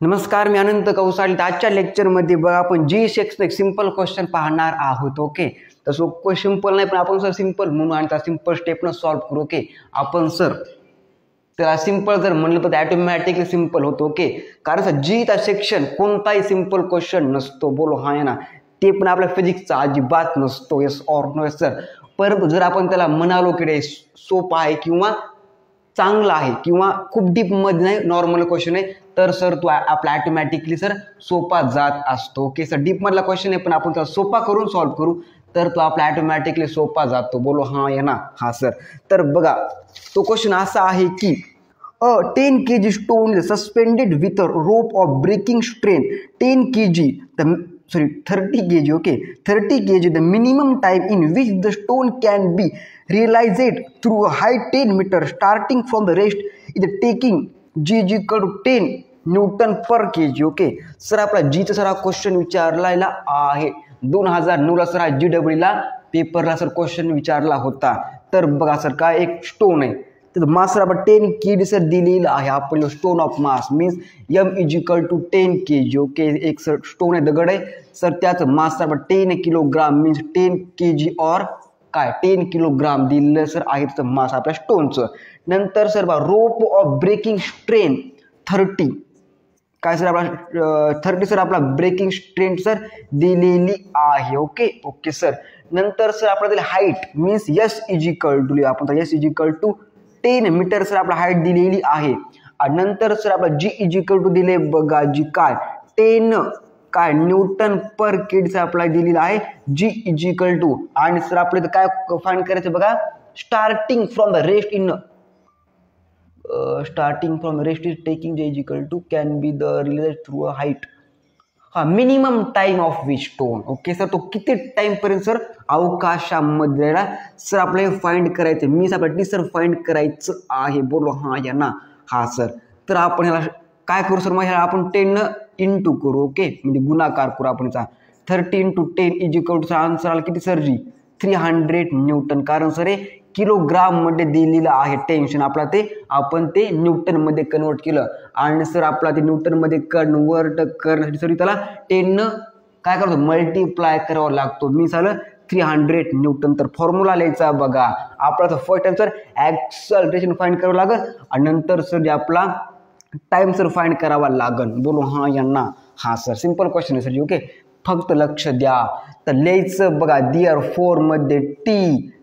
नमस्कार, मी अनंत कौसाळी. आजच्या लेक्चरमध्ये बघा आपण जी सेक्शन एक सिंपल क्वेश्चन पाहणार आहोत. ओके, तर सोपं सिंपल नाही पण आपण सर सिंपल म्हणून आणि त्या सिंपल स्टेपनं सॉल्व्ह करू. ओके, आपण सर त्याला सिंपल जर म्हणलं तर ऑटोमॅटिकली सिंपल होतो. ओके, कारण सर जी त्या सेक्शन कोणताही सिंपल क्वेश्चन नसतो. बोलो हा आहे ना, ते पण आपल्या फिजिक्सचा अजिबात नसतो. Yes or no sir. परंतु जर आपण त्याला म्हणालो की सोपा आहे किंवा चांगला आहे किंवा खूप डीप मध्ये नाही, नॉर्मल क्वेश्चन आहे, तर सर तो आपला ऑटोमॅटिकली सर सोपा जात असतो. ओके सर, डीप मधला क्वेश्चन आहे पण आपण त्याला सोपा करून सॉल्व्ह करू तर तो आपला ऑटोमॅटिकली सोपा जातो. बोलो हा आहे ना. हा सर, तर बघा तो क्वेश्चन असा आहे की a 10 kg stone is suspended with a rope of breaking strain 10 kg 30 kg. Okay, 30 kg the minimum time in which the stone can be realized through a height 10 meters starting from the rest is taking g is equal to 10 Newton per kg. Okay sir, आपला जी चा sir हा question विचारलेला आहे 2009 ला sir हा GW ला पेपरला sir question विचारला होता. तर बघा सर, काय एक स्टोन आहे, तर मास सर आपण 10 kg सर दिलेलं आहे. आपण stone of mass means m is equal to 10 kg. Okay, एक सर स्टोन आहे, दगड आहे सर, त्याचं मास सर आपण 10 किलोग्राम मीन्स 10 kg और काय 10 किलोग्राम दिलेलं सर आहे त्याचं मास आपल्या स्टोनचं. नंतर sir rope of breaking strain 30 काय सर आपला 30 सर आपला ब्रेकिंग स्ट्रेंथ सर दिलेली आहे. Okay okay sir. नंतर सर आपल्याला height means s is equal to आपण s is equal to 10 metre sir आपला हाईट दिलेली आहे. आणि नंतर सर आपला g इज इक्वल टू दिले बघा जी काय 10 काय न्यूटन पर किड आपल्याला दिलेला आहे g इज इक्वल टू. आणि सर आपल्याला काय फाइंड करायचं बघा, starting from the rest in starting from rest is taking j is equal to can be the realized through a height. हा minimum time of which stone. Okay sir, तो किती time पर्यंत sir अवकाशामध्ये sir आपल्याला find करायचं means आपल्याला sir find करायचं आहे. बोलो हा या ना. हा सर, तर आपण ह्याला काय करू सर, मग ह्याला आपण 10 इंटू करू. ओके, म्हणजे गुणाकार करू आपण याचा 30 into 10 is equal to answer आला किती सर जी 300 न्यूटन. कारण सर हे किलोग्राम मध्ये दिलेलं आहे टेन्शन, आपला ते आपण ते न्यूटन मध्ये कन्वर्ट केलं. आणि सर आपला ते न्यूटन मध्ये कन्वर्ट करण्यासाठी सर त्याला 10 काय करतो मल्टिप्लाय करावा लागतो. मी झालं 300 न्यूटन. तर फॉर्म्युला लिहायचा बघा आपला first time sir acceleration find करावं लागेल आणि नंतर सर आपला टाइम सर फाइंड करावा लागेल. बोलो हा यांना. हा सर, सिंपल क्वेश्चन आहे सर. ओके, फक्त लक्ष द्या. तर लिहायचं बघा दिअर 4 मध्ये T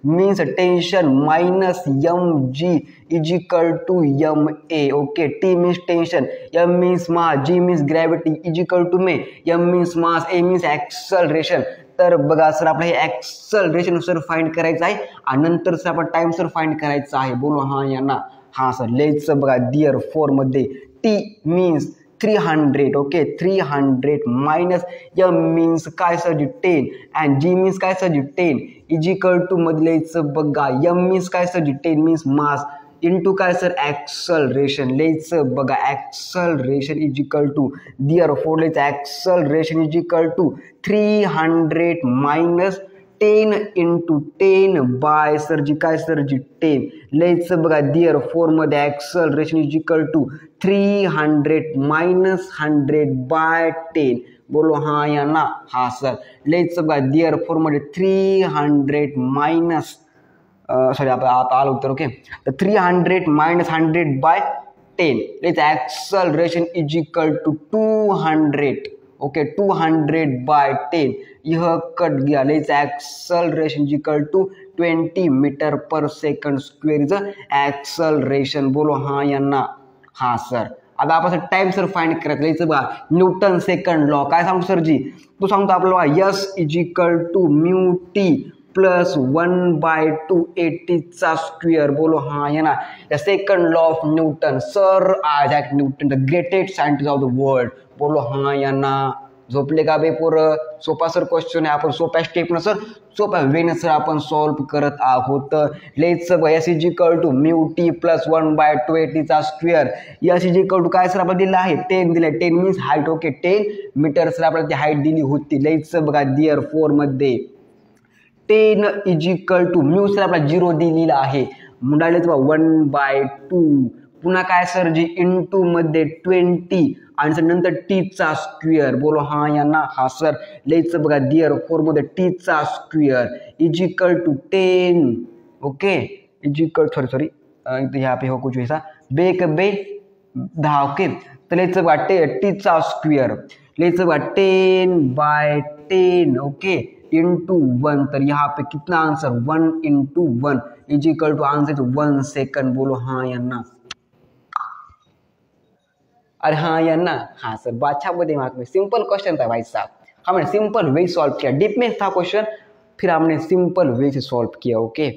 means tension minus mg is equal to ma. Okay, T means tension, m means mass, g means gravity is equal to may, m means mass, a means acceleration. तर बघा सर आपलं हे ऍक्सलरेशन सर फाइंड करायचं आहे आणि नंतर sir आपण time sir find करायचा आहे. बोलो हा यांना. हा सर, लिहायचं बघा दिअर 4 मध्ये T मीन्स 300. ओके, 300 मायनस m मीन्स काय सर 10 अँड g मीन्स काय सर 10 इज इक्वल टू मध्ये लिहायचं बघा m मीन्स काय सर 10 मीन्स मास इंटू काय सर ऍक्सलरेशन. लिहायचं बघा ऍक्सलरेशन इज इक्वल टू दिअर 4 लिहायचं acceleration is equal to 300 minus 10 into 10 by sir g काय सर जी 10. लिहायचं बघा दिअर 4 मध्ये acceleration is equal to 300 minus 100 by 10. बोलो हा या ना. हा सर, लिहायचं बघा दिअर 4 मध्ये 300 मायनस सॉरी आता आलं उत्तर. ओके, तर 300 मायनस 100 बाय 10 लिहायचं acceleration is equal to 200. Okay, 200 by 10 यह कट गया. लिहायचं acceleration is equal to 20 metre per second square is acceleration. बोलो हा यांना. हा सर, आता आपण टाइम सर फाइंड करायचं. लिहायचं बघा न्यूटन सेकंड लॉ काय सांगतो सर जी, तो सांगतो आपल्याला s is equal to mu T plus 1/2 80 चा स्क्वेअर. बोलो हा या ना. Second law of Newton sir Isaac Newton the greatest scientist of the world. बोलो हा या ना. झोपले का बे पोरं? सोपा सर क्वेश्चन आहे, आपण सोप्या स्टेपनं सर सोप्या वेने सर आपण सॉल्व्ह करत आहोत. Let's s is equal to mu T plus 1/2 80 चा square. s is equal to काय सर आपल्याला दिलं आहे 10 दिलं. 10 means height. Okay, 10 metre sir आपल्याला ती हाईट दिली होती. लेट्स बघा दिअर 4 मध्ये 10 is equal to mu sir आपला 0 दिलेला आहे. मुंडालेच 1/2 पुन्हा काय सर जी इंटू मध्ये 20 आणि सर नंतर टी चा स्क्वेअर. बोलो हा या ना. हा सर लिहायचं बघा दिअर फोर मध्ये टी चा square is equal to 10. Okay is equal sorry यहाँ पे हो कुछ ऐसा बे के बे 10. ओके तर लिहायचं बघा टी चा स्क्वेअर लिहायचं बघा 10/10. Okay into 1. तर यहाँ पे कितना answer 1 into 1 is equal to answer 1 second. बोलो हाँ या ना. अरे हाँ या ना. हाँ सर बादशाह बदे मार्क में सिंपल क्वेश्चन था भाई साहब. हमने सिंपल वे सॉल्व किया. डीप में था क्वेश्चन फिर हमने सिंपल वे से सॉल्व किया. ओके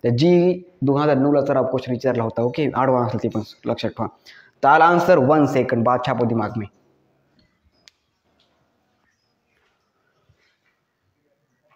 तर जी 2009 तर क्वेश्चन विचारला होता. ओके ॲडव्हान्स ते पण लक्षात ठेवा. तर आला आन्सर 1 सेकंड बादशाह बदे मार्क में.